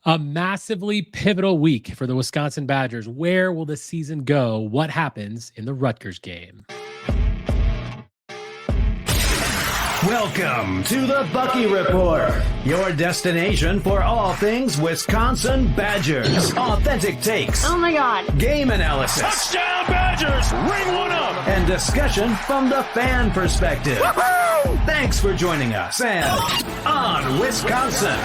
A massively pivotal week for the Wisconsin Badgers. Where will the season go? What happens in the Rutgers game? Welcome to the Bucky Report, your destination for all things Wisconsin Badgers. Authentic takes. Oh my God. Game analysis. Touchdown Badgers! Ring one up! And discussion from the fan perspective. Woo-hoo! Thanks for joining us and on Wisconsin.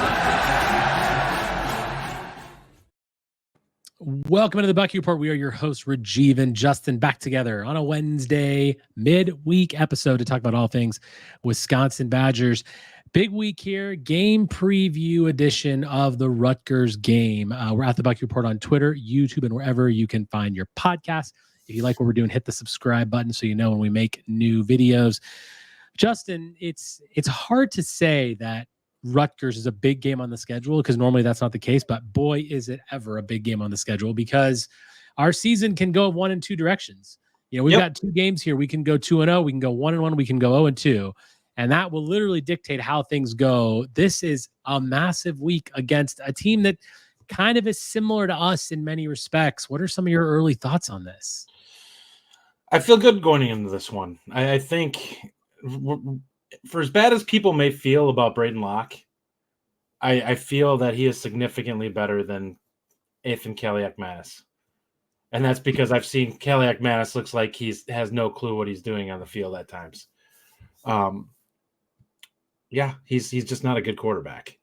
Welcome to the Bucky Report. We are your hosts, Rajeev and Justin, back together on a Wednesday midweek episode to talk about all things Wisconsin Badgers. Big week here, game preview edition of the Rutgers game. We're at the Bucky Report on Twitter, YouTube, and wherever you can find your podcast. If you like what we're doing, hit the subscribe button so you know when we make new videos. Justin, it's hard to say that Rutgers is a big game on the schedule because normally that's not the case, but boy, is it ever a big game on the schedule because our season can go one in two directions. You know, we've got two games here. We can go 2-0, we can go 1-1, we can go 0-2, and that will literally dictate how things go. This is a massive week against a team that kind of is similar to us in many respects. What are some of your early thoughts on this? I feel good going into this one. I think for as bad as people may feel about Braedyn Locke, I feel that he is significantly better than Athan Kaliakmanis. And that's because I've seen Kaliakmanis looks like he has no clue what he's doing on the field at times. He's just not a good quarterback.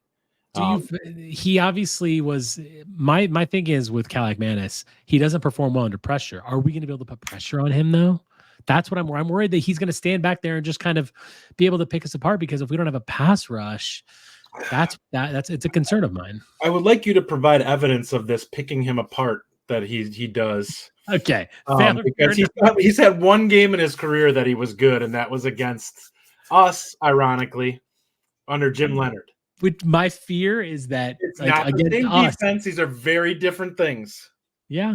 He obviously was my thing is with Kaliakmanis, he doesn't perform well under pressure. Are we going to be able to put pressure on him though? That's what I'm worried that he's going to stand back there and just kind of be able to pick us apart because if we don't have a pass rush, it's a concern of mine. I would like you to provide evidence of this picking him apart that he does. Okay. Because he's had one game in his career that he was good, and that was against us, ironically, under Jim Leonard. My fear is that it's not the same defense. These are very different things. Yeah.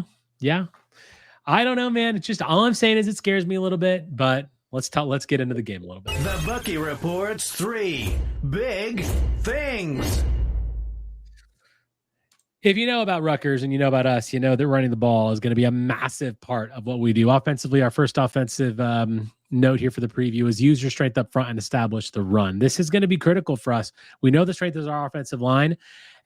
I don't know, man. It's just all I'm saying is it scares me a little bit, but let's get into the game a little bit. The Bucky Report's 3 big things. If you know about Rutgers and you know about us, you know that running the ball is going to be a massive part of what we do. Offensively, our first offensive note here for the preview is use your strength up front and establish the run. This is going to be critical for us. We know the strength is our offensive line,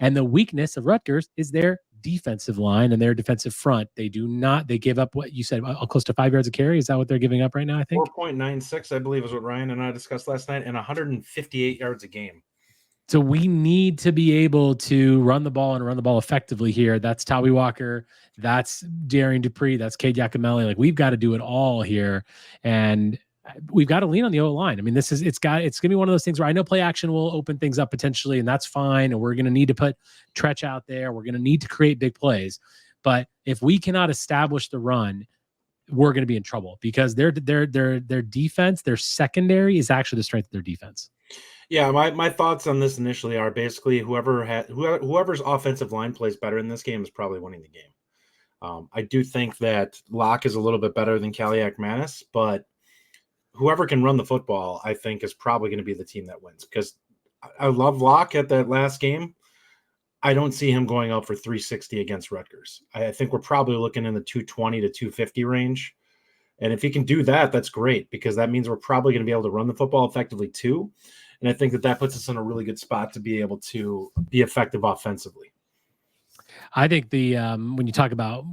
and the weakness of Rutgers is their defensive line and their defensive front. They give up what you said, close to 5 yards a carry. Is that what they're giving up right now? I think 4.96, I believe, is what Ryan and I discussed last night, and 158 yards a game. So we need to be able to run the ball and run the ball effectively here. That's Tawee Walker. That's Darrion Dupree. That's Cade Yakameli. Like we've got to do it all here. And we've got to lean on the O-line. I mean, it's going to be one of those things where I know play action will open things up potentially, and that's fine. And we're going to need to put Trech out there. We're going to need to create big plays. But if we cannot establish the run, we're going to be in trouble because their defense, their secondary is actually the strength of their defense. Yeah, my thoughts on this initially are basically whoever's offensive line plays better in this game is probably winning the game. I do think that Locke is a little bit better than Kaliakmanis, but whoever can run the football, I think, is probably going to be the team that wins because I love Locke at that last game. I don't see him going out for 360 against Rutgers. I think we're probably looking in the 220 to 250 range. And if he can do that, that's great because that means we're probably going to be able to run the football effectively too. And I think that puts us in a really good spot to be able to be effective offensively. I think when you talk about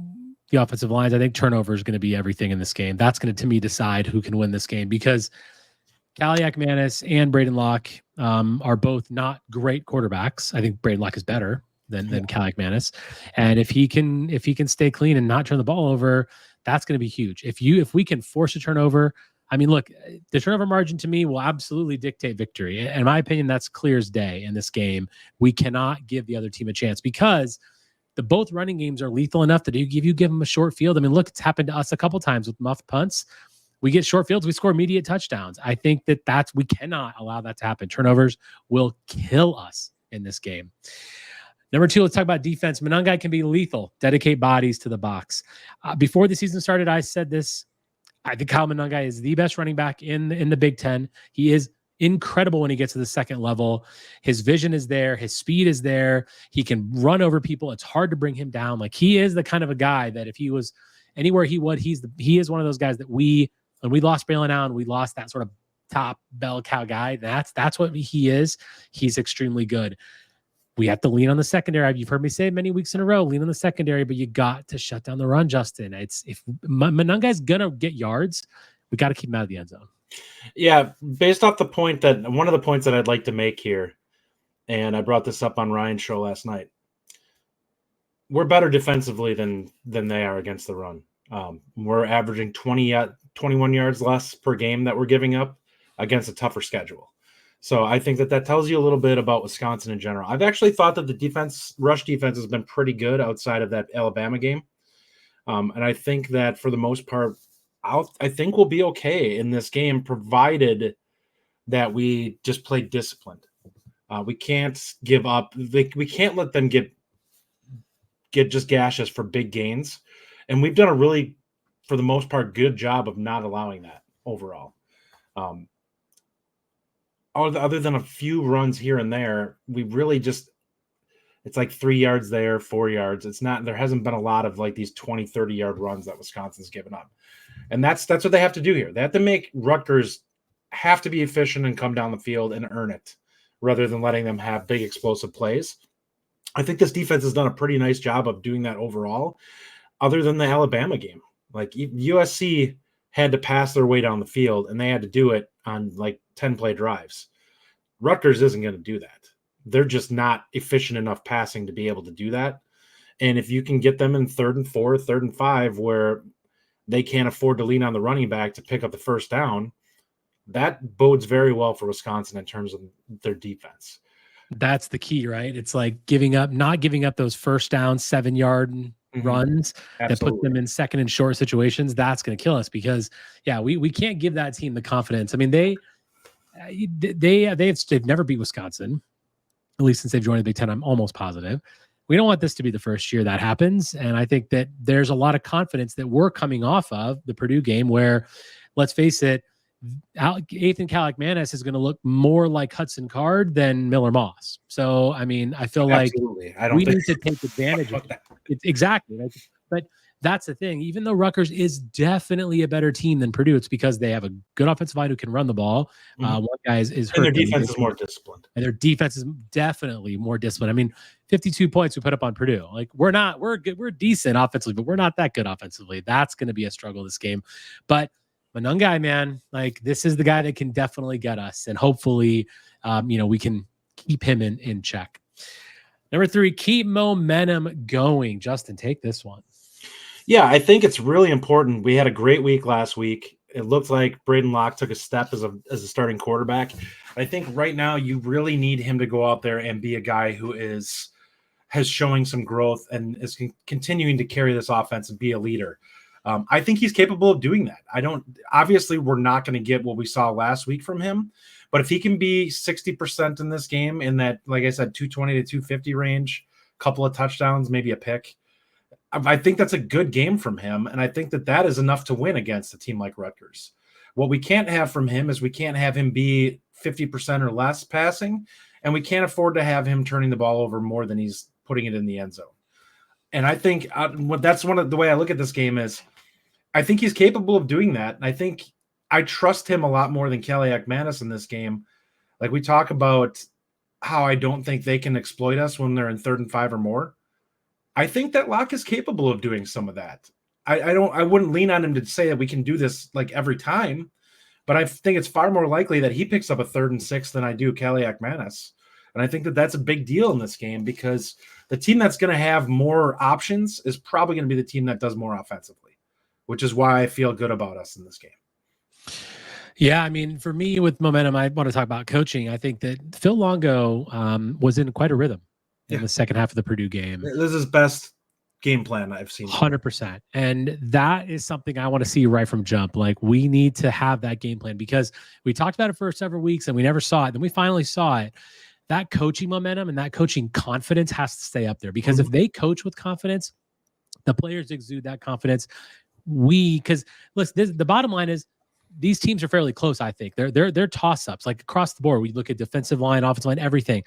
the offensive lines, I think turnover is going to be everything in this game. That's going to me, decide who can win this game because Kaliakmanis and Braedyn Locke are both not great quarterbacks. I think Braedyn Locke is better than Kaliakmanis. And if he can stay clean and not turn the ball over, that's going to be huge. If we can force a turnover, I mean, look, the turnover margin to me will absolutely dictate victory. In my opinion, that's clear as day in this game. We cannot give the other team a chance because both running games are lethal enough that give them a short field. I mean, look, it's happened to us a couple times with muffed punts. We get short fields, we score immediate touchdowns. I think we cannot allow that to happen. Turnovers will kill us in this game. Number 2, let's talk about defense. Monangai can be lethal. Dedicate bodies to the box. Before the season started, I said this. I think Kyle Monangai is the best running back in the Big Ten. He is incredible when he gets to the second level. His vision is there. His speed is there. He can run over people. It's hard to bring him down. Like, he is the kind of a guy that if he was anywhere he is one of those guys that when we lost Braylon Allen, we lost that sort of top bell cow guy. That's what he is. He's extremely good. We have to lean on the secondary. You've heard me say many weeks in a row, lean on the secondary, but you got to shut down the run, Justin. If Monangai's going to get yards, we got to keep him out of the end zone. Yeah, based off one of the points that I'd like to make here, and I brought this up on Ryan's show last night, we're better defensively than they are against the run. We're averaging 21 yards less per game that we're giving up against a tougher schedule. So I think that tells you a little bit about Wisconsin in general. I've actually thought that the rush defense has been pretty good outside of that Alabama game. And I think that for the most part, I think we'll be okay in this game, provided that we just play disciplined. We can't give up. We can't let them get just gashes for big gains. And we've done a really, for the most part, good job of not allowing that overall. Other than a few runs here and there, we really just, it's like 3 yards there, 4 yards. There hasn't been a lot of like these 20, 30-yard runs that Wisconsin's given up. And that's what they have to do here. They have to make Rutgers have to be efficient and come down the field and earn it, rather than letting them have big explosive plays. I think this defense has done a pretty nice job of doing that overall, other than the Alabama game. Like, USC had to pass their way down the field, and they had to do it on like 10-play drives. Rutgers isn't going to do that. They're just not efficient enough passing to be able to do that. And if you can get them in 3rd and 4, 3rd and 5, where they can't afford to lean on the running back to pick up the first down, that bodes very well for Wisconsin in terms of their defense. That's the key, right? It's like not giving up those first down 7-yard runs that put them in second and short situations. That's going to kill us, because we can't give that team the confidence. I mean, they've never beat Wisconsin, at least since they've joined the Big Ten. I'm almost positive. We don't want this to be the first year that happens. And I think that there's a lot of confidence that we're coming off of the Purdue game, where, let's face it, Athan Kaliakmanis is going to look more like Hudson Card than Miller Moss. So, I mean, I feel like we need to take advantage of that. Exactly. Right? But that's the thing. Even though Rutgers is definitely a better team than Purdue, it's because they have a good offensive line who can run the ball. One guy is hurt. And their defense is more disciplined. And their defense is definitely more disciplined. I mean, 52 points we put up on Purdue. Like, we're good. We're decent offensively, but we're not that good offensively. That's going to be a struggle this game. But Monangai, man, like, this is the guy that can definitely get us. And hopefully, we can keep him in check. Number 3, keep momentum going. Justin, take this one. Yeah, I think it's really important. We had a great week last week. It looked like Braedyn Locke took a step as a starting quarterback. I think right now you really need him to go out there and be a guy who has showing some growth and is continuing to carry this offense and be a leader. I think he's capable of doing that. Obviously, we're not going to get what we saw last week from him, but if he can be 60% in this game, in that, like I said, 220 to 250 range, couple of touchdowns, maybe a pick, I think that's a good game from him. And I think that is enough to win against a team like Rutgers. What we can't have from him is we can't have him be 50% or less passing, and we can't afford to have him turning the ball over more than he's putting it in the end zone. And I think that's one of the way I look at this game is I think he's capable of doing that. And I think I trust him a lot more than Kaliakmanis in this game. Like, we talk about how I don't think they can exploit us when they're in 3rd and 5 or more. I think that Locke is capable of doing some of that. I wouldn't lean on him to say that we can do this like every time, but I think it's far more likely that he picks up a 3rd and 6 than I do Kaliakmanis. And I think that that's a big deal in this game, because the team that's going to have more options is probably going to be the team that does more offensively, which is why I feel good about us in this game. Yeah, I mean, for me with momentum, I want to talk about coaching. I think that Phil Longo was in quite a rhythm in the second half of the Purdue game. This is his best game plan I've seen. 100%. And that is something I want to see right from jump. Like, we need to have that game plan, because we talked about it for several weeks and we never saw it. Then we finally saw it. That coaching momentum and that coaching confidence has to stay up there, because if they coach with confidence, the players exude that confidence. Because listen, the bottom line is these teams are fairly close. I think they're toss-ups, like across the board. We look at defensive line, offensive line, everything.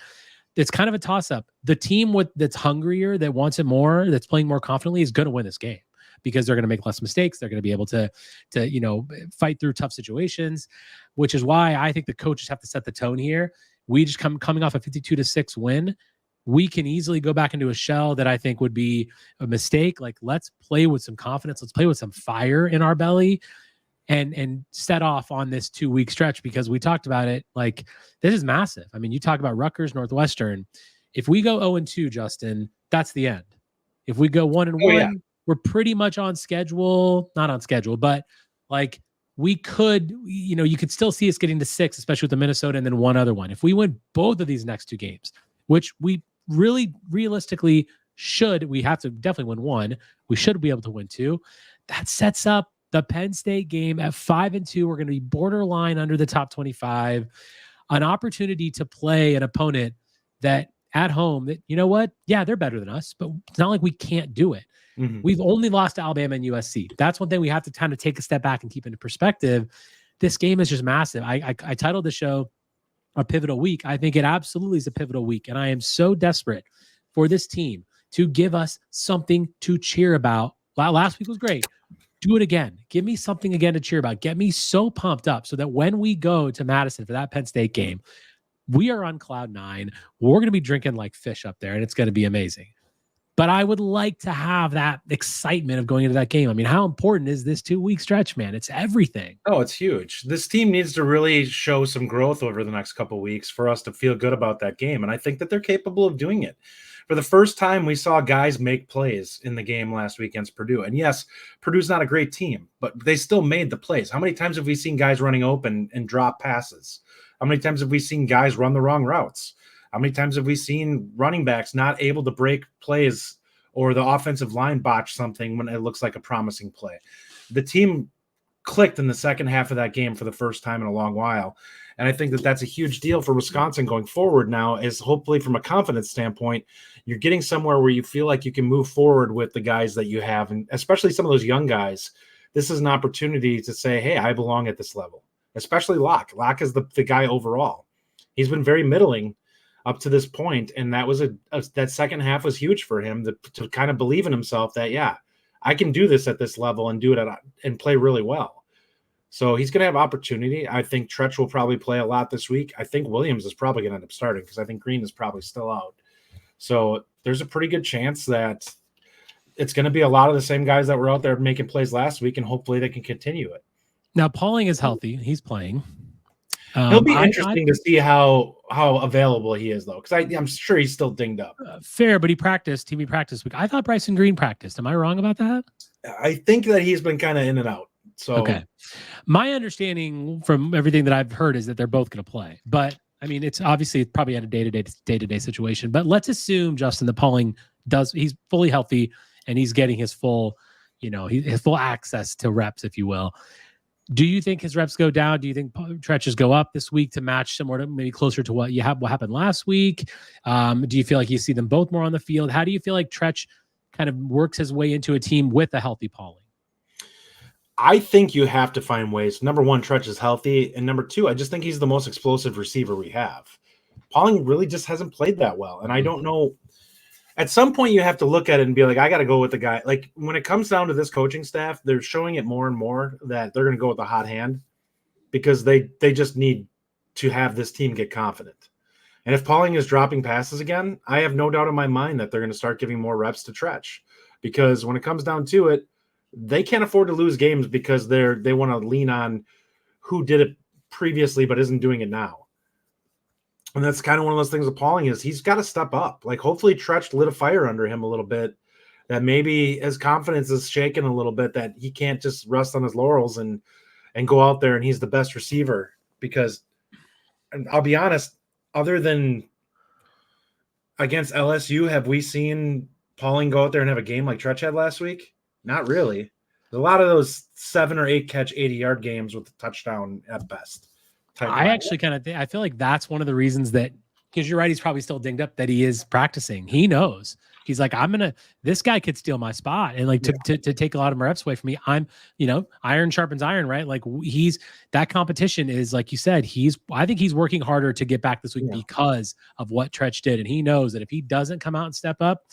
It's kind of a toss-up. The team that's hungrier, that wants it more, that's playing more confidently, is going to win this game because they're going to make less mistakes. They're going to be able to fight through tough situations, which is why I think the coaches have to set the tone here. We just coming off a 52-6 win. We can easily go back into a shell that I think would be a mistake. Like, let's play with some confidence. Let's play with some fire in our belly and set off on this 2-week stretch, because we talked about it. Like, this is massive. I mean, you talk about Rutgers, Northwestern. If we go 0-2, Justin, that's the end. If we go 1-1, we're pretty much on schedule. Not on schedule, but like we could, you could still see us getting to 6, especially with the Minnesota and then one other one. If we win both of these next 2 games, which we really realistically should, we have to definitely win 1. We should be able to win 2. That sets up the Penn State game at 5-2. We're going to be borderline under the top 25, an opportunity to play an opponent that at home that, you know what? Yeah, they're better than us, but it's not like we can't do it. Mm-hmm. We've only lost to Alabama and USC. That's one thing we have to kind of take a step back and keep into perspective. This game is just massive. I titled the show a pivotal week. I think it absolutely is a pivotal week. And I am so desperate for this team to give us something to cheer about. Last week was great. Do it again. Give me something again to cheer about. Get me so pumped up so that when we go to Madison for that Penn State game, we are on cloud 9. We're going to be drinking like fish up there, and it's going to be amazing. But I would like to have that excitement of going into that game. I mean, how important is this 2-week stretch, man? It's everything. Oh, it's huge. This team needs to really show some growth over the next couple of weeks for us to feel good about that game. And I think that they're capable of doing it. For the first time, we saw guys make plays in the game last week against Purdue. And yes, Purdue's not a great team, but they still made the plays. How many times have we seen guys running open and drop passes? How many times have we seen guys run the wrong routes? How many times have we seen running backs not able to break plays or the offensive line botch something when it looks like a promising play? The team clicked in the second half of that game for the first time in a long while. And I think that that's a huge deal for Wisconsin going forward now, is hopefully from a confidence standpoint, you're getting somewhere where you feel like you can move forward with the guys that you have. And especially some of those young guys, this is an opportunity to say, hey, I belong at this level, especially Locke. Locke is the guy overall. He's been very middling up to this point, and that was that second half was huge for him to kind of believe in himself that, yeah, I can do this at this level and do it and play really well. So he's going to have opportunity. I think Trech will probably play a lot this week. I think Williams is probably going to end up starting because I think Green is probably still out. So there's a pretty good chance that it's going to be a lot of the same guys that were out there making plays last week, and hopefully they can continue it. Now, Pauling is healthy. He's playing. It'll be interesting to see how available he is, though, because I'm sure he's still dinged up. Fair, but he practiced. TV practice week. I thought Bryson Green practiced. Am I wrong about that? I think that he's been kind of in and out. So okay, my understanding from everything that I've heard is that they're both going to play. But I mean, it's obviously probably at a day-to-day situation. But let's assume, Justin, the Pauling he's fully healthy and he's getting his full, his full access to reps, if you will. Do you think his reps go down? Do you think Treches go up this week to match similar to maybe closer to what happened last week? Do you feel like you see them both more on the field? How do you feel like Trech kind of works his way into a team with a healthy Pauling? I think you have to find ways. Number one, Trech is healthy. And number two, I just think he's the most explosive receiver we have. Pauling really just hasn't played that well. And I don't know. At some point, you have to look at it and be like, I got to go with the guy. Like, when it comes down to this coaching staff, they're showing it more and more that they're going to go with the hot hand because they just need to have this team get confident. And if Pauling is dropping passes again, I have no doubt in my mind that they're going to start giving more reps to Trech, because when it comes down to it, they can't afford to lose games because they want to lean on who did it previously but isn't doing it now. And that's kind of one of those things with Pauling is he's got to step up. Like, hopefully Trech lit a fire under him a little bit, that maybe his confidence is shaken a little bit, that he can't just rest on his laurels and go out there and he's the best receiver. Because, and I'll be honest, other than against LSU, have we seen Pauling go out there and have a game like Trech had last week? Not really. There's a lot of those 7 or 8 catch 80-yard games with a touchdown at best. I actually kind of think, I feel like that's one of the reasons that, because you're right, he's probably still dinged up, that he is practicing. He knows He's like, this guy could steal my spot. And like to take a lot of reps away from me, I'm, iron sharpens iron, right? Like that competition is, like you said, I think he's working harder to get back this week because of what Trech did. And he knows that if he doesn't come out and step up,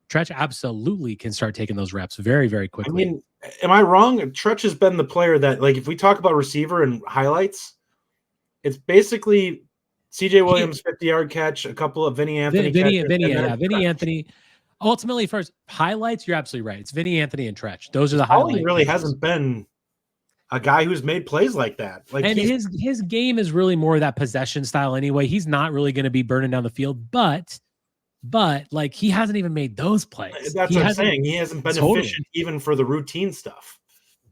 Trech absolutely can start taking those reps very, very quickly. I mean, am I wrong? Trech has been the player that, like, if we talk about receiver and highlights, it's basically CJ Williams 50-yard catch, a couple of Vinny Anthony catches. Vinny Anthony. Ultimately, first highlights, you're absolutely right. It's Vinny Anthony and Trech. Those are the highlights. He really hasn't been a guy who's made plays like that. Like, and his game is really more that possession style anyway. He's not really going to be burning down the field, but like he hasn't even made those plays. That's what I'm saying. He hasn't been efficient even for the routine stuff.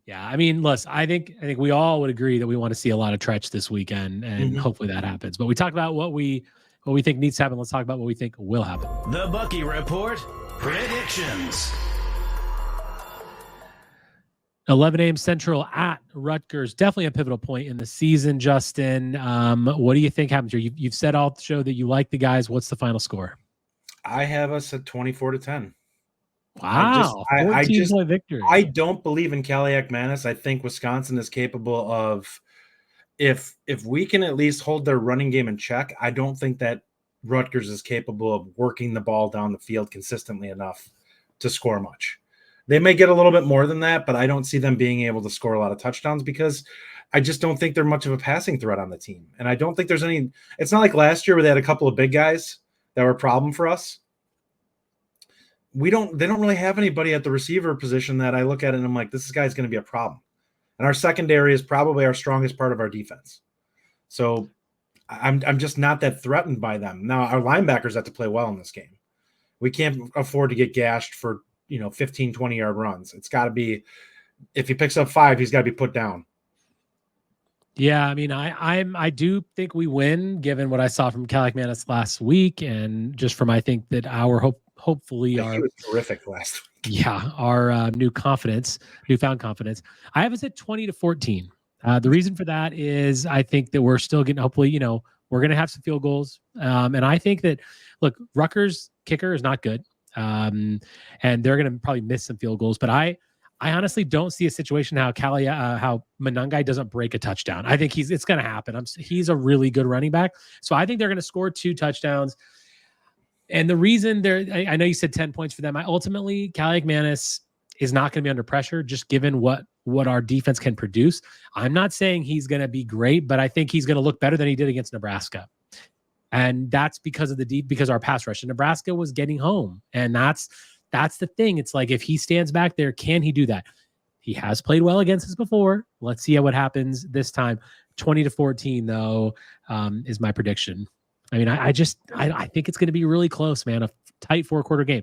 Yeah, I mean, listen, I think we all would agree that we want to see a lot of Trech this weekend, and hopefully that happens. But we talked about what we think needs to happen. Let's talk about what we think will happen. The Bucky Report predictions. 11 a.m. Central at Rutgers. Definitely a pivotal point in the season, Justin. What do you think happens here? You've said all the show that you like the guys. What's the final score? I have us at 24-10. Wow, 14-point victory. I don't believe in Kaliakmanis. I think Wisconsin is capable of, if we can at least hold their running game in check, I don't think that Rutgers is capable of working the ball down the field consistently enough to score much. They may get a little bit more than that, but I don't see them being able to score a lot of touchdowns because I just don't think they're much of a passing threat on the team. And I don't think there's any – it's not like last year where they had a couple of big guys that were a problem for us. They don't really have anybody at the receiver position that I look at and I'm like, this guy's going to be a problem. And our secondary is probably our strongest part of our defense. So I'm just not that threatened by them. Now, our linebackers have to play well in this game. We can't afford to get gashed for, 15, 20-yard runs. It's got to be, if he picks up 5, he's got to be put down. Yeah, I mean, I do think we win given what I saw from Kaliakmanis last week, and just from I think that hopefully he was terrific last week. Yeah, our newfound confidence. I have us at 20-14. The reason for that is I think that we're still getting, hopefully, we're going to have some field goals. And I think that, look, Rutgers kicker is not good. And they're going to probably miss some field goals, but I honestly don't see a situation how Monangai doesn't break a touchdown. I think it's going to happen. He's a really good running back. So I think they're going to score 2 touchdowns. And the reason I know you said 10 points for them. Ultimately, Kaliakmanis is not going to be under pressure, just given what our defense can produce. I'm not saying he's going to be great, but I think he's going to look better than he did against Nebraska. And that's because of because our pass rush. And Nebraska was getting home. And that's the thing. It's like, if he stands back there, can he do that? He has played well against us before. Let's see what happens this time. 20-14, though, is my prediction. I mean, I think it's going to be really close, man. A tight 4-quarter game.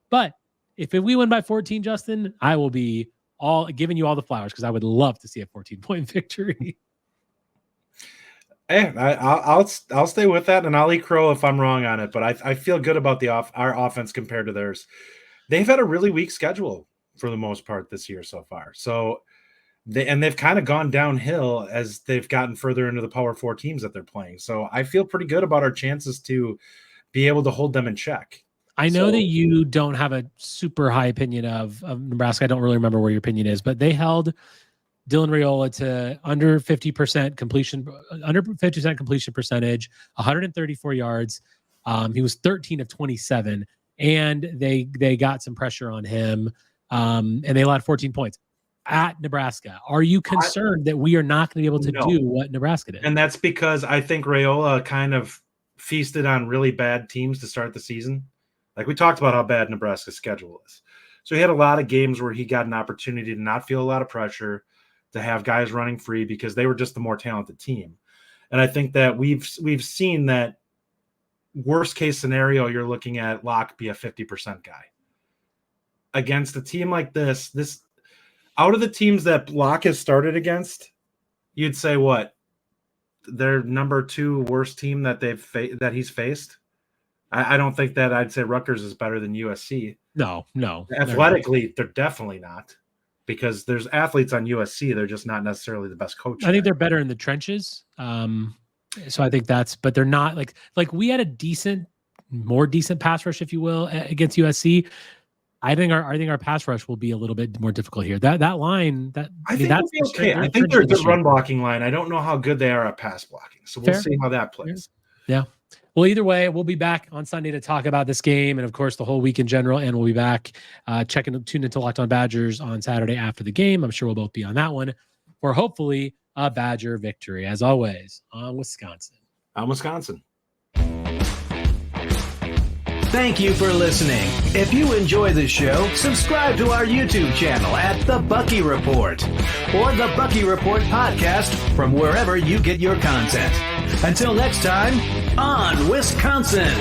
But if we win by 14, Justin, I will be giving you all the flowers because I would love to see a 14-point victory. Hey, I'll stay with that, and I'll eat crow if I'm wrong on it. But I feel good about our offense compared to theirs. They've had a really weak schedule for the most part this year so far. So they've kind of gone downhill as they've gotten further into the Power 4 teams that they're playing. So I feel pretty good about our chances to be able to hold them in check. I know that you don't have a super high opinion of Nebraska. I don't really remember where your opinion is, but they held Dylan Raiola to under 50% completion percentage, 134 yards. He was 13 of 27, and they got some pressure on him, and they allowed 14 points at Nebraska. Are you concerned that we are not going to be able to do what Nebraska did? And that's because I think Raiola kind of feasted on really bad teams to start the season. Like, we talked about how bad Nebraska's schedule is. So he had a lot of games where he got an opportunity to not feel a lot of pressure, to have guys running free because they were just the more talented team. And I think that we've seen that worst case scenario, you're looking at Locke be a 50% guy. Against a team like this out of the teams that Locke has started against, you'd say what? Their number 2 worst team that that he's faced? I don't think that I'd say Rutgers is better than USC. No. Athletically, they're definitely not. Because there's athletes on USC, they're just not necessarily the best coaches. I think they're better in the trenches. So I think but they're not like we had a decent more decent pass rush, if you will, against USC. I think our pass rush will be a little bit more difficult here. That line, I think it'll be okay. I think they're the run blocking line. I don't know how good they are at pass blocking, so we'll see how that plays. Yeah. Well, either way, we'll be back on Sunday to talk about this game and, of course, the whole week in general. And we'll be back tune into Locked On Badgers on Saturday after the game. I'm sure we'll both be on that one for hopefully a Badger victory, as always, on Wisconsin. On Wisconsin. Thank you for listening. If you enjoy the show, subscribe to our YouTube channel at The Bucky Report or The Bucky Report Podcast from wherever you get your content. Until next time, on Wisconsin.